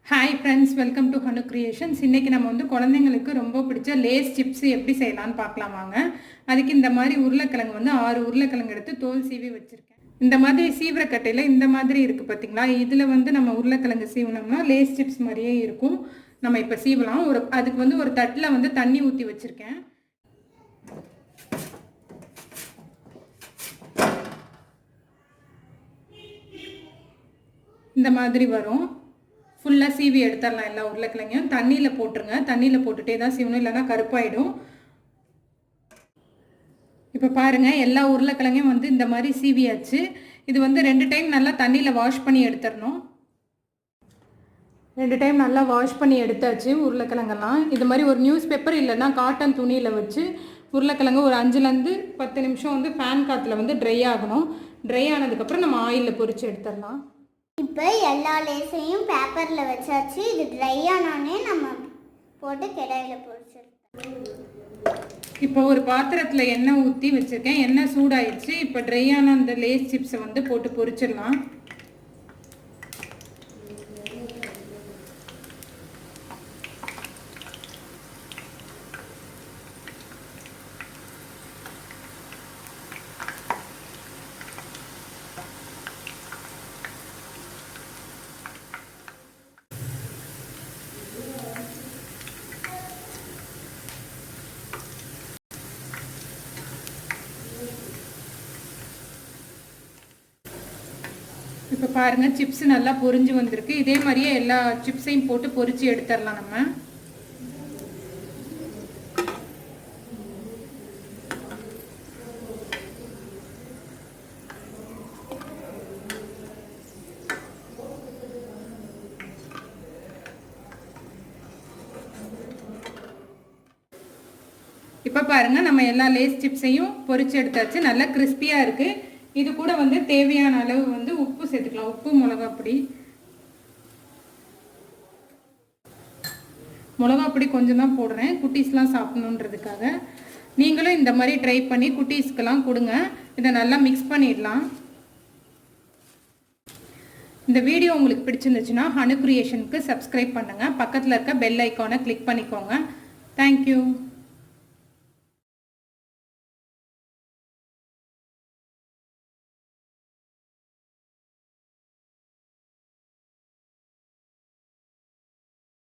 Hi friends, welcome to Hanucreations. இன்னைக்கு நம்ம வந்து குழந்தைங்களுக்கு ரொம்ப பிடிச்ச லேஸ் சிப்ஸ் எப்படி செய்யலாம்னு பார்க்கலாம் வாங்க. அதுக்கு இந்த மாதிரி உருளைக்கிழங்கு வந்து 6 உருளைக்கிழங்கு எடுத்து தோல் சீவி வச்சிருக்கேன். இந்த மாதிரி சீவர கட்டையில இந்த மாதிரி இருக்கு பாத்தீங்களா? இதுல வந்து நம்ம உருளைக்கிழங்கு சீவனோம்னா லேஸ் சிப்ஸ் மாதிரியே இருக்கும். நம்ம இப்ப சீவலாம். அதுக்கு வந்து ஒரு தட்டுல வந்து தண்ணி ஊத்தி வச்சிருக்கேன். இந்த மாதிரி வரும். ஃபுல்லா சீவி எடுத்துறலாம் எல்லா உருளைக்கிழங்கையும். தண்ணியில போட்டுருங்க. தண்ணியில போட்டுட்டே தான் சீவணும், இல்லைன்னா கருப்பாயிடும். இப்போ பாருங்க, எல்லா உருளைக்கிழங்கையும் வந்து இந்த மாதிரி சீவியாச்சு. இது வந்து 2 டைம் நல்லா தண்ணியில் வாஷ் பண்ணி எடுத்துடணும். 2 டைம் நல்லா வாஷ் பண்ணி எடுத்தாச்சு உருளைக்கிழங்கெல்லாம். இது மாதிரி ஒரு நியூஸ் பேப்பர் இல்லைன்னா காட்டன் துணியில் வச்சு உருளைக்கிழங்கு ஒரு 5லேருந்து 10 நிமிஷம் வந்து ஃபேன் காற்றுல வந்து ட்ரை ஆகணும். ட்ரை ஆனதுக்கப்புறம் நம்ம ஆயிலில் பொரிச்சு எடுத்துடலாம். இப்போ எல்லா லேஸையும் பேப்பரில் வச்சாச்சு. இது ட்ரை ஆனோடனே நம்ம போட்டு கடாயில் பொரிச்சிருக்கோம். இப்போ ஒரு பாத்திரத்தில் எண்ணெய் ஊற்றி வச்சுருக்கேன். எண்ணெய் சூடாயிடுச்சு. இப்போ ட்ரை ஆன அந்த லேஸ் சிப்ஸை வந்து போட்டு பொரிச்சிடலாம். இப்போ பாருங்கள், சிப்ஸ் நல்லா பொரிஞ்சு வந்திருக்கு. இதே மாதிரியே எல்லா சிப்ஸையும் போட்டு பொரிச்சு எடுத்துடலாம் நம்ம. இப்போ பாருங்கள், நம்ம எல்லா லேஸ் சிப்ஸையும் பொரிச்சு எடுத்தாச்சு. நல்லா கிறிஸ்பியாக இருக்குது. இது கூட வந்து தேவையான அளவு வந்து உப்பு சேர்த்துக்கலாம். உப்பு, மிளகாப்பொடி கொஞ்சம் தான் போடுறேன், குட்டீஸ்லாம் சாப்பிடணுன்றதுக்காக. நீங்களும் இந்த மாதிரி ட்ரை பண்ணி குட்டீஸ்க்கெல்லாம் கொடுங்க. இதை நல்லா மிக்ஸ் பண்ணிடலாம். இந்த வீடியோ உங்களுக்கு பிடிச்சிருந்துச்சுன்னா ஹனு கிரியேஷனுக்கு சப்ஸ்கிரைப் பண்ணுங்கள். பக்கத்தில் இருக்க பெல் ஐக்கானை கிளிக் பண்ணிக்கோங்க. தேங்க்யூ.